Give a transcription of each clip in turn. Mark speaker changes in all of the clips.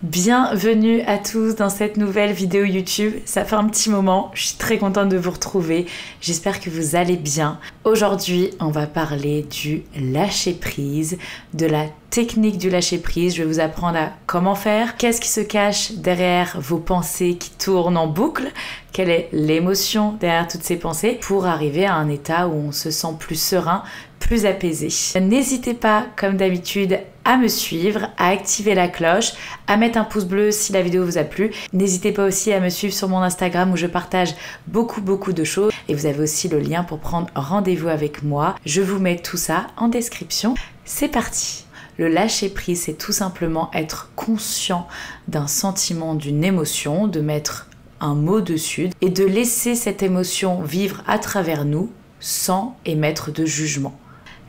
Speaker 1: Bienvenue à tous dans cette nouvelle vidéo YouTube. Ça fait un petit moment, je suis très contente de vous retrouver. J'espère que vous allez bien. Aujourd'hui, on va parler du lâcher prise, de la technique du lâcher prise. Je vais vous apprendre à comment faire, qu'est-ce qui se cache derrière vos pensées qui tournent en boucle, quelle est l'émotion derrière toutes ces pensées pour arriver à un état où on se sent plus serein, plus apaisé. N'hésitez pas, comme d'habitude, à me suivre, à activer la cloche, à mettre un pouce bleu si la vidéo vous a plu. N'hésitez pas aussi à me suivre sur mon Instagram où je partage beaucoup de choses. Et vous avez aussi le lien pour prendre rendez-vous avec moi. Je vous mets tout ça en description. C'est parti! Le lâcher prise, c'est tout simplement être conscient d'un sentiment, d'une émotion, de mettre un mot dessus et de laisser cette émotion vivre à travers nous sans émettre de jugement.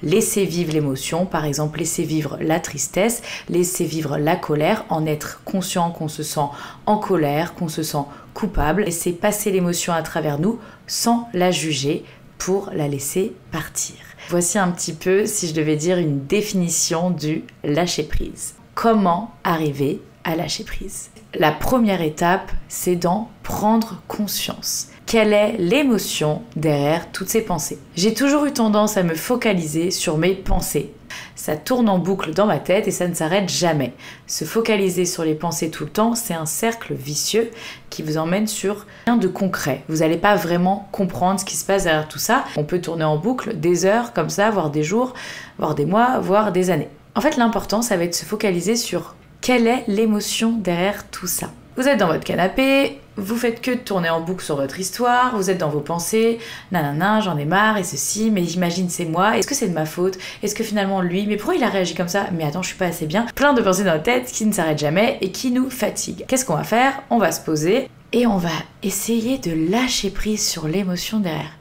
Speaker 1: Laisser vivre l'émotion, par exemple laisser vivre la tristesse, laisser vivre la colère, en être conscient qu'on se sent en colère, qu'on se sent coupable, laisser passer l'émotion à travers nous sans la juger pour la laisser partir. Voici un petit peu, si je devais dire, une définition du lâcher prise. Comment arriver à lâcher prise? La première étape, c'est d'en prendre conscience. Quelle est l'émotion derrière toutes ces pensées? J'ai toujours eu tendance à me focaliser sur mes pensées. Ça tourne en boucle dans ma tête et ça ne s'arrête jamais. Se focaliser sur les pensées tout le temps, c'est un cercle vicieux qui vous emmène sur rien de concret. Vous n'allez pas vraiment comprendre ce qui se passe derrière tout ça. On peut tourner en boucle des heures comme ça, voire des jours, voire des mois, voire des années. En fait, l'important, ça va être de se focaliser sur quelle est l'émotion derrière tout ça. Vous êtes dans votre canapé, vous faites que de tourner en boucle sur votre histoire, vous êtes dans vos pensées, nanana, j'en ai marre et ceci, mais imagine c'est moi, est-ce que c'est de ma faute? Est-ce que finalement lui, mais pourquoi il a réagi comme ça? Mais attends, je suis pas assez bien. Plein de pensées dans notre tête qui ne s'arrêtent jamais et qui nous fatiguent. Qu'est-ce qu'on va faire? On va se poser et on va essayer de lâcher prise sur l'émotion derrière.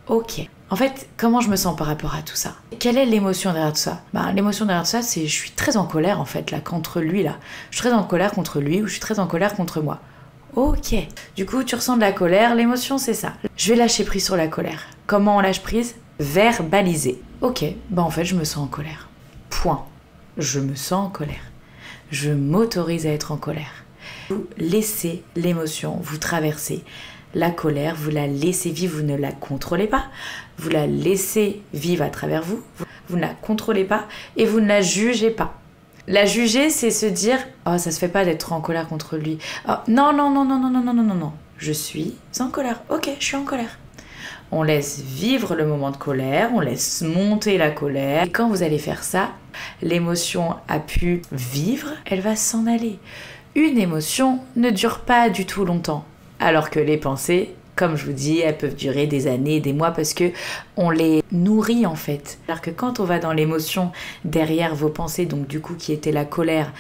Speaker 1: Ok. En fait, comment je me sens par rapport à tout ça? Quelle est l'émotion derrière tout ça? L'émotion derrière tout ça, c'est je suis très en colère en fait, là, contre lui, là. Je suis très en colère contre lui ou je suis très en colère contre moi. Ok. Du coup, tu ressens de la colère, l'émotion, c'est ça. Je vais lâcher prise sur la colère. Comment on lâche prise? Verbaliser. Ok, en fait, je me sens en colère. Point. Je me sens en colère. Je m'autorise à être en colère. Vous laissez l'émotion vous traverser. La colère, vous la laissez vivre, vous ne la contrôlez pas. Vous la laissez vivre à travers vous. Vous ne la contrôlez pas et vous ne la jugez pas. La juger, c'est se dire « Oh, ça se fait pas d'être en colère contre lui. Oh, non. Je suis en colère. Ok, je suis en colère. » On laisse vivre le moment de colère, on laisse monter la colère. Et quand vous allez faire ça, l'émotion a pu vivre, elle va s'en aller. Une émotion ne dure pas du tout longtemps. Alors que les pensées, comme je vous dis, elles peuvent durer des années, des mois parce que on les nourrit en fait. Alors que quand on va dans l'émotion derrière vos pensées, donc du coup qui était la colère,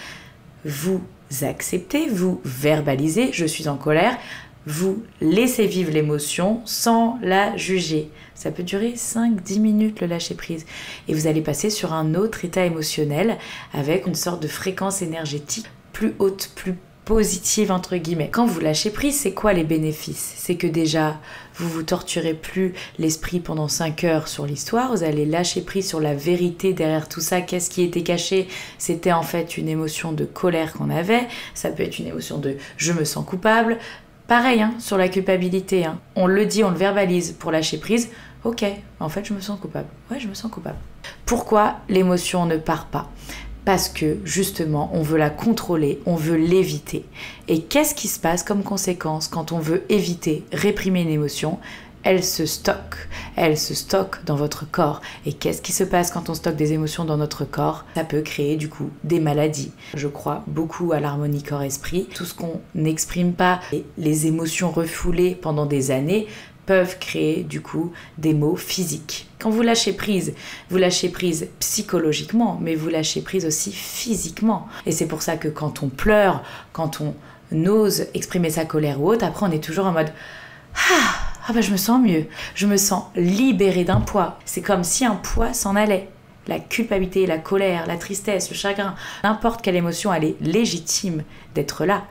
Speaker 1: vous acceptez, vous verbalisez, je suis en colère, vous laissez vivre l'émotion sans la juger. Ça peut durer 5-10 minutes le lâcher prise. Et vous allez passer sur un autre état émotionnel avec une sorte de fréquence énergétique plus haute, plus positive entre guillemets. Quand vous lâchez prise, c'est quoi les bénéfices? C'est que déjà, vous vous torturez plus l'esprit pendant 5 heures sur l'histoire, vous allez lâcher prise sur la vérité derrière tout ça, qu'est-ce qui était caché? C'était en fait une émotion de colère qu'on avait, ça peut être une émotion de je me sens coupable, pareil sur la culpabilité, on le dit, on le verbalise pour lâcher prise, ok, en fait je me sens coupable, ouais je me sens coupable. Pourquoi l'émotion ne part pas? Parce que justement, on veut la contrôler, on veut l'éviter. Et qu'est-ce qui se passe comme conséquence quand on veut éviter, réprimer une émotion? Elle se stocke dans votre corps. Et qu'est-ce qui se passe quand on stocke des émotions dans notre corps? Ça peut créer du coup des maladies. Je crois beaucoup à l'harmonie corps-esprit. Tout ce qu'on n'exprime pas, et les émotions refoulées pendant des années, peuvent créer du coup des maux physiques. Quand vous lâchez prise psychologiquement, mais vous lâchez prise aussi physiquement. Et c'est pour ça que quand on pleure, quand on ose exprimer sa colère ou autre, après on est toujours en mode je me sens mieux, je me sens libérée d'un poids. C'est comme si un poids s'en allait. La culpabilité, la colère, la tristesse, le chagrin, n'importe quelle émotion, elle est légitime d'être là.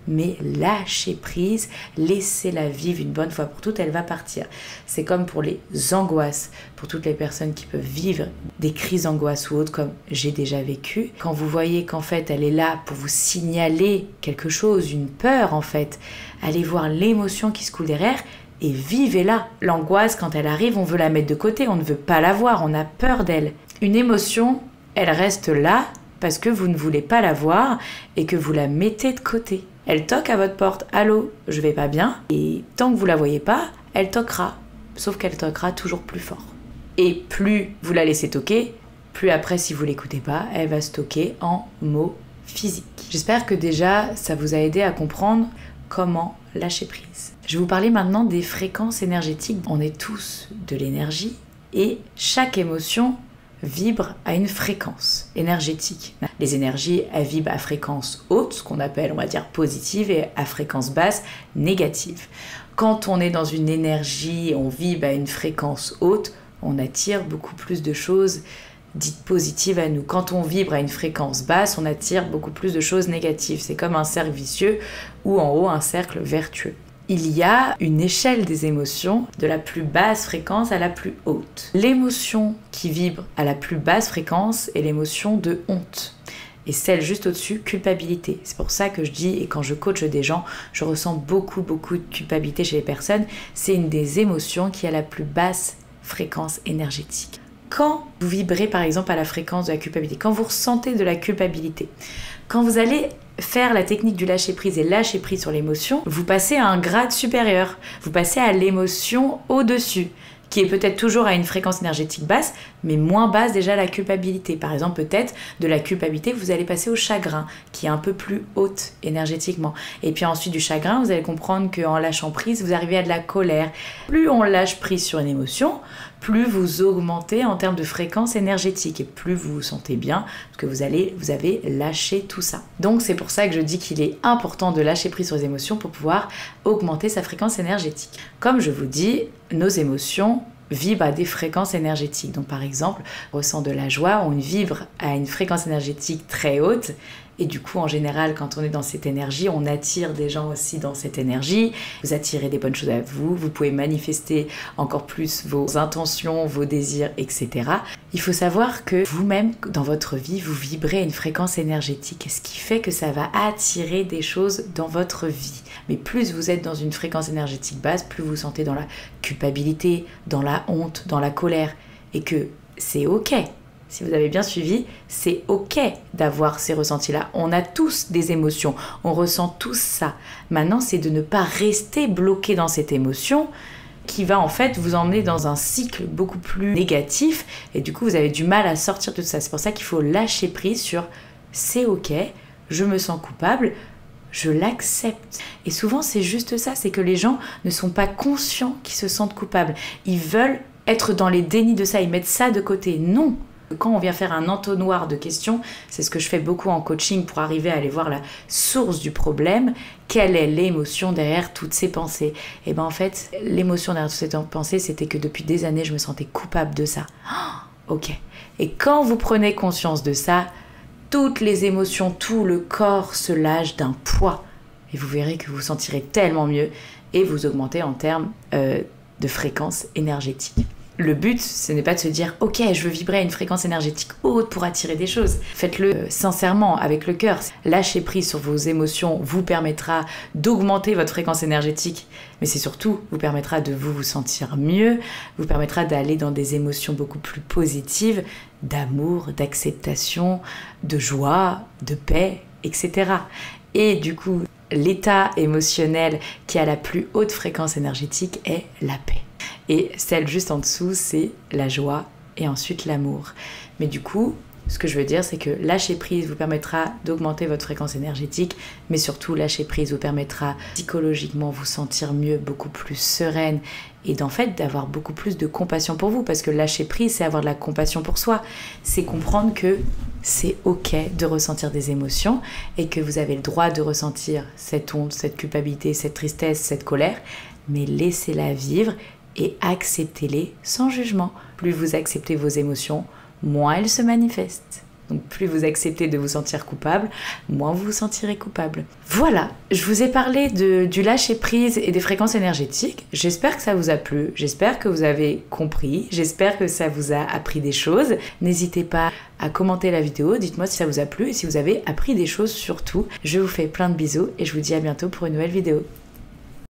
Speaker 1: mais lâchez prise, laissez-la vivre une bonne fois pour toutes, elle va partir. C'est comme pour les angoisses, pour toutes les personnes qui peuvent vivre des crises d'angoisse ou autres comme j'ai déjà vécu. Quand vous voyez qu'en fait elle est là pour vous signaler quelque chose, une peur en fait, allez voir l'émotion qui se coule derrière et vivez-la. L'angoisse, quand elle arrive, on veut la mettre de côté, on ne veut pas la voir, on a peur d'elle. Une émotion, elle reste là parce que vous ne voulez pas la voir et que vous la mettez de côté. Elle toque à votre porte, allô, je vais pas bien, et tant que vous la voyez pas, elle toquera, sauf qu'elle toquera toujours plus fort. Et plus vous la laissez toquer, plus après, si vous l'écoutez pas, elle va se toquer en mots physiques. J'espère que déjà, ça vous a aidé à comprendre comment lâcher prise. Je vais vous parler maintenant des fréquences énergétiques. On est tous de l'énergie et chaque émotion vibre à une fréquence énergétique. Les énergies, elles vibrent à fréquence haute, ce qu'on appelle, on va dire, positive, et à fréquence basse, négative. Quand on est dans une énergie, on vibre à une fréquence haute, on attire beaucoup plus de choses dites positives à nous. Quand on vibre à une fréquence basse, on attire beaucoup plus de choses négatives. C'est comme un cercle vicieux ou en haut un cercle vertueux. Il y a une échelle des émotions de la plus basse fréquence à la plus haute. L'émotion qui vibre à la plus basse fréquence est l'émotion de honte. Et celle juste au-dessus, culpabilité. C'est pour ça que je dis, et quand je coach des gens, je ressens beaucoup de culpabilité chez les personnes. C'est une des émotions qui a la plus basse fréquence énergétique. Quand vous vibrez par exemple à la fréquence de la culpabilité, quand vous ressentez de la culpabilité, quand vous allez faire la technique du lâcher prise et lâcher prise sur l'émotion, vous passez à un grade supérieur, vous passez à l'émotion au-dessus, qui est peut-être toujours à une fréquence énergétique basse, mais moins basse déjà la culpabilité. Par exemple, peut-être de la culpabilité, vous allez passer au chagrin, qui est un peu plus haute énergétiquement. Et puis ensuite du chagrin, vous allez comprendre qu'en lâchant prise, vous arrivez à de la colère. Plus on lâche prise sur une émotion, plus vous augmentez en termes de fréquence énergétique et plus vous vous sentez bien parce que vous avez lâché tout ça. Donc c'est pour ça que je dis qu'il est important de lâcher prise sur les émotions pour pouvoir augmenter sa fréquence énergétique. Comme je vous dis, nos émotions vibrent à des fréquences énergétiques. Donc par exemple, on ressent de la joie, on vibre à une fréquence énergétique très haute. Et du coup, en général, quand on est dans cette énergie, on attire des gens aussi dans cette énergie. Vous attirez des bonnes choses à vous. Vous pouvez manifester encore plus vos intentions, vos désirs, etc. Il faut savoir que vous-même, dans votre vie, vous vibrez à une fréquence énergétique. Ce qui fait que ça va attirer des choses dans votre vie. Mais plus vous êtes dans une fréquence énergétique basse, plus vous vous sentez dans la culpabilité, dans la honte, dans la colère. Et que c'est OK. Si vous avez bien suivi, c'est OK d'avoir ces ressentis-là. On a tous des émotions, on ressent tous ça. Maintenant, c'est de ne pas rester bloqué dans cette émotion qui va en fait vous emmener dans un cycle beaucoup plus négatif et du coup, vous avez du mal à sortir de tout ça. C'est pour ça qu'il faut lâcher prise sur « c'est OK, je me sens coupable ». Je l'accepte. Et souvent, c'est juste ça, c'est que les gens ne sont pas conscients qu'ils se sentent coupables. Ils veulent être dans les dénis de ça, ils mettent ça de côté. Non! Quand on vient faire un entonnoir de questions, c'est ce que je fais beaucoup en coaching pour arriver à aller voir la source du problème. Quelle est l'émotion derrière toutes ces pensées? Et bien en fait, l'émotion derrière toutes ces pensées, c'était que depuis des années, je me sentais coupable de ça. Oh, ok. Et quand vous prenez conscience de ça, toutes les émotions, tout le corps se lâche d'un poids. Et vous verrez que vous vous sentirez tellement mieux et vous augmentez en termes de fréquence énergétique. Le but, ce n'est pas de se dire « Ok, je veux vibrer à une fréquence énergétique haute pour attirer des choses ». Faites-le sincèrement, avec le cœur. Lâcher prise sur vos émotions vous permettra d'augmenter votre fréquence énergétique, mais c'est surtout vous permettra de vous sentir mieux, vous permettra d'aller dans des émotions beaucoup plus positives, d'amour, d'acceptation, de joie, de paix, etc. Et du coup, l'état émotionnel qui a la plus haute fréquence énergétique est la paix. Et celle juste en dessous, c'est la joie et ensuite l'amour. Mais du coup, ce que je veux dire, c'est que lâcher prise vous permettra d'augmenter votre fréquence énergétique, mais surtout lâcher prise vous permettra psychologiquement vous sentir mieux, beaucoup plus sereine et d'en fait d'avoir beaucoup plus de compassion pour vous. Parce que lâcher prise, c'est avoir de la compassion pour soi. C'est comprendre que c'est OK de ressentir des émotions et que vous avez le droit de ressentir cette honte, cette culpabilité, cette tristesse, cette colère, mais laissez-la vivre et acceptez-les sans jugement. Plus vous acceptez vos émotions, moins elles se manifestent. Donc plus vous acceptez de vous sentir coupable, moins vous vous sentirez coupable. Voilà, je vous ai parlé du lâcher prise et des fréquences énergétiques. J'espère que ça vous a plu, j'espère que vous avez compris, j'espère que ça vous a appris des choses. N'hésitez pas à commenter la vidéo, dites-moi si ça vous a plu et si vous avez appris des choses surtout. Je vous fais plein de bisous et je vous dis à bientôt pour une nouvelle vidéo.